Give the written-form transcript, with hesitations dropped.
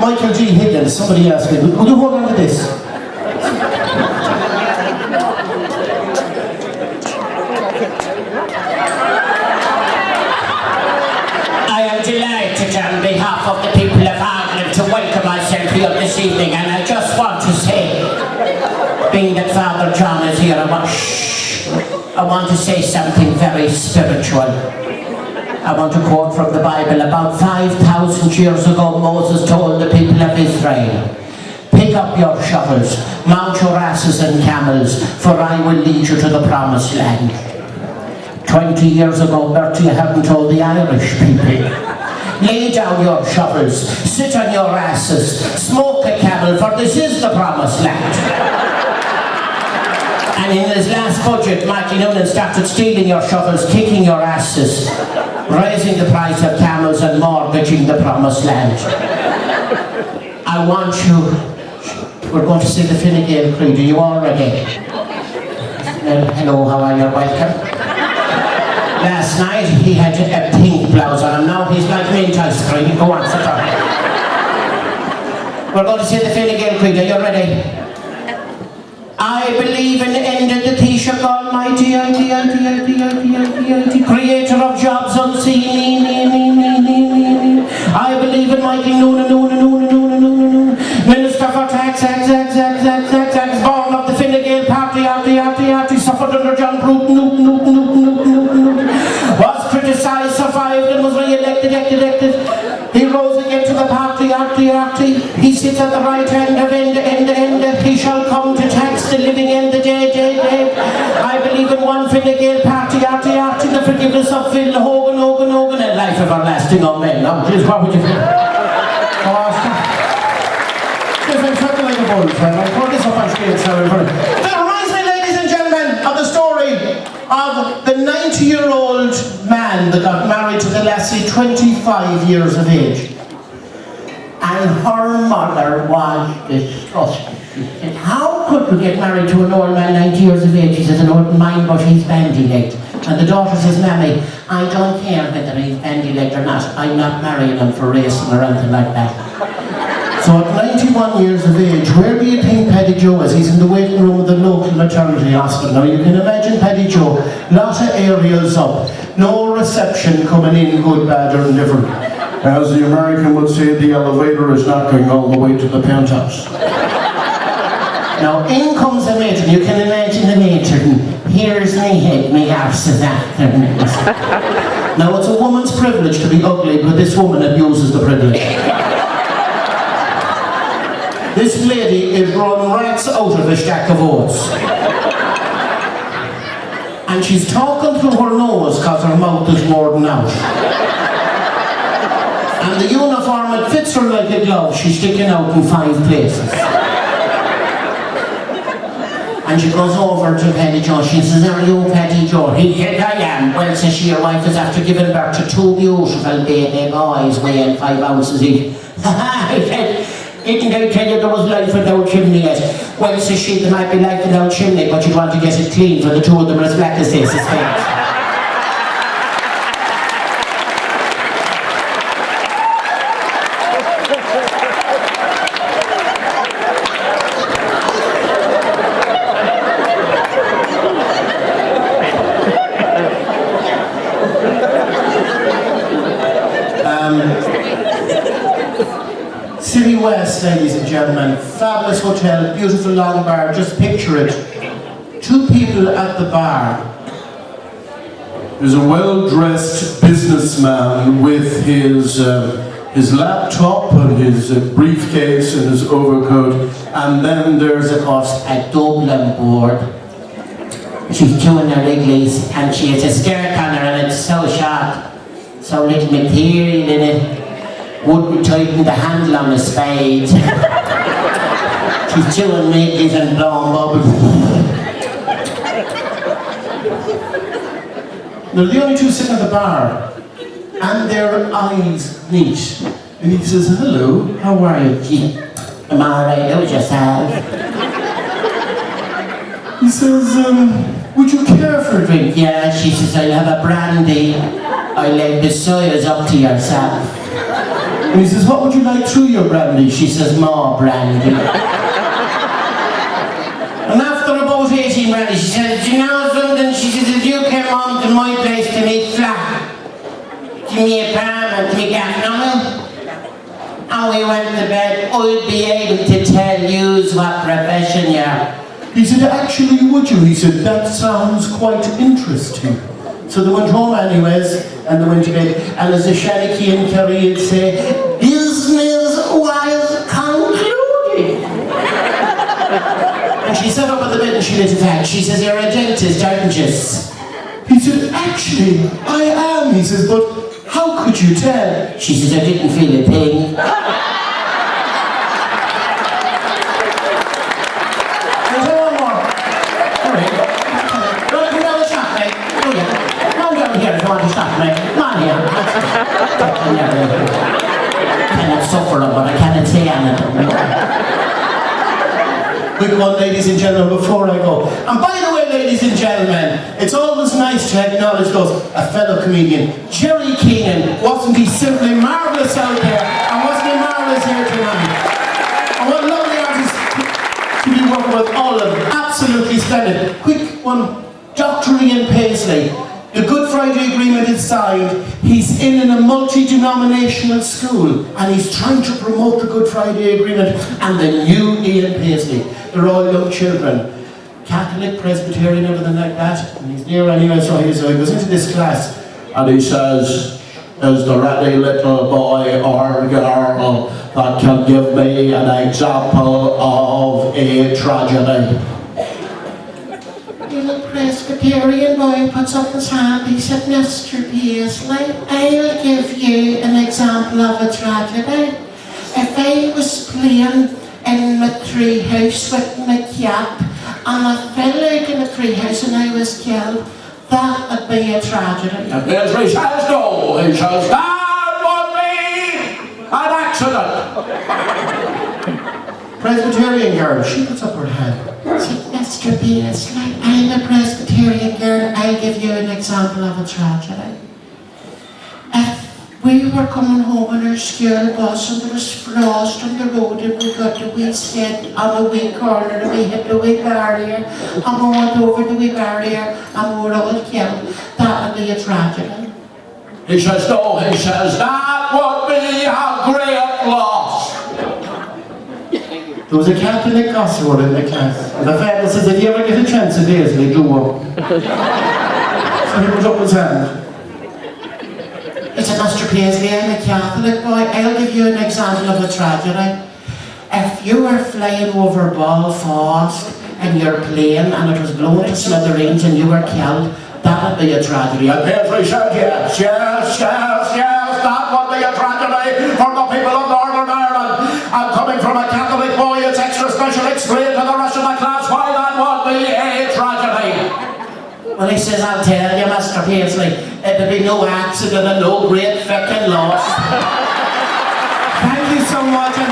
Michael G. Higgins, somebody asked me, would you hold on to this? I am delighted on behalf of the people of Ireland to welcome myself here this evening, and I just want to say, being that Father John is here, I want to say something very spiritual. I want to quote from the Bible. About 5,000 years ago, Moses told the people of Israel, pick up your shovels, mount your asses and camels, for I will lead you to the promised land. 20 years ago, Bertie, you haven't told the Irish people. Lay down your shovels, sit on your asses, smoke a camel, for this is the promised land. And in his last budget, Mikey Noonan started stealing your shovels, kicking your asses, raising the price of camels and mortgaging the promised land. I want you, we're going to see the Fine Gael Creed. Are you all ready? Hello, how are you? Welcome. Last night he had a pink blouse on him, now he's like mint ice cream. Go on, sit down. We're going to say the Fine Gael Creed. Are you ready? I believe in the end of the Taoiseach Almighty, creator of jobs unseen. I believe in Michael Noonan, Minister for tax, born of the Fine Gael party, suffered under John Bruton, was criticised, survived and was re-elected. He rose again to the party. He sits at the right hand of end. He shall come to tax the living and the dead. I believe in one Fine Gael party, the forgiveness of Phil Hogan, and life everlasting, amen. Now, please, what would you think? Yes, I'm talking like a bull, friend. I'll put this up on screen, so that reminds me, ladies and gentlemen, of the story of the 90-year-old man that got married to the lassie 25 years of age. And her mother was disgusted. She said, how could we get married to an old man 90 years of age? He says, I wouldn't mind, but he's bandy-legged. And the daughter says, Mammy, I don't care whether he's bandy-legged or not. I'm not marrying him for racing or anything like that. So at 91 years of age, where do you think Paddy Joe is? He's in the waiting room of the local maternity hospital. Now you can imagine Paddy Joe, lot of aerials up, no reception coming in, good, bad or indifferent. As the American would say, the elevator is not going all the way to the penthouse. Now in comes the matron, you can imagine the matron. Here's me head, me arse is after. Now it's a woman's privilege to be ugly, but this woman abuses the privilege. This lady is run rats out of a stack of oats. And she's talking through her nose because her mouth is worn out. And the uniform, it fits her like a glove. She's sticking out in 5 places. And she goes over to Paddy Joe. She says, are you Paddy Joe? He said, I am. Well, says she, your wife is after giving birth to 2 beautiful baby boys weighing 5 ounces each. He said, didn't I tell you there was life without chimney yet? Well, says she, there might be life without chimney, but you'd want to get it clean for the 2 of them are as black as they suspect. City West, ladies and gentlemen, fabulous hotel, beautiful long bar, just picture it. 2 people at the bar. There's a well-dressed businessman with his laptop and his briefcase and his overcoat, and then there's of course a Dublin board. She's doing her wrigglies and she has a skirt on her and it's so short, so little material in it. Wouldn't tighten the handle on a spade. She's chewing wrigglies and blowing bubbles. They're the only 2 sitting at the bar, and their eyes meet. And he says, hello, how are you? I'm alright, how's yourself? He says, would you care for a drink? Yeah, she says, I'll have a brandy. I'll let the soils up to yourself. And he says, what would you like through your brandy? She says, more brandy. And after about 18 brandy, she says, do you know something? She says, if you came home to my place to meet flat, give me a palm and take half nothing, and we went to bed, I'd be able to tell you what profession you are. He said, actually, would you? He said, that sounds quite interesting. So they went home anyways, and they went to bed, and as the Shanachie and Kerry would say, business was concluded. And she sat up at the bed and she lit a fag. She says, you're a dentist, aren't you? He said, actually, I am. He says, but how could you tell? She says, I didn't feel a thing. Want to stop me? Come on here. I cannot suffer, but I cannot say anything. Quick one, ladies and gentlemen, before I go. And by the way, ladies and gentlemen, it's always nice to acknowledge those, a fellow comedian, Jerry Keenan. Wasn't he simply marvellous out there? And wasn't he marvellous here tonight? And what lovely artists to be working with, all of them. Absolutely splendid. Quick one, Dr. Ian Paisley. The Good Friday Agreement is signed. He's in a multi-denominational school and he's trying to promote the Good Friday Agreement and the new Ian Paisley. They're all young children. Catholic, Presbyterian, everything like that. And he's near anyway, so he goes into this class and he says, is there any little boy or girl that can give me an example of a tragedy? Little Presbyterian boy puts up his hand. He said, Mr. Paisley, I'll give you an example of a tragedy. If I was playing in my tree house with my cat and I fell out in a tree house and I was killed, that would be a tragedy. And Paisley says no. He says that would be an accident. Presbyterian girl, she puts up her hand. Mr. Paisley, I'm a Presbyterian girl. I'll give you an example of a tragedy. If we were coming home in our school bus and there was frost on the road and we got the wee skid on a wee corner and we hit the wee barrier and we went over the wee barrier and we were all killed, that would be a tragedy. He says no. He says that would be a great loss. There was a Catholic gospel in the class. And the father says, if you ever get a chance at Paisley, do one. So he put up his hand. He said, Mr. Paisley, I'm a Catholic boy. I'll give you an example of a tragedy. If you were flying over Belfast in your plane and it was blown to smithereens and you were killed, that would be a tragedy. And Paisley said yes, yes, yes, yes, that would be a tragedy for the people of Northern Ireland. I'm coming from a Catholic boy, it's extra special. Explain to the rest of the class why that would be a tragedy. Well, he says, I'll tell you, Mr. Paisley, it'd be no accident and no great fucking loss. Thank you so much. And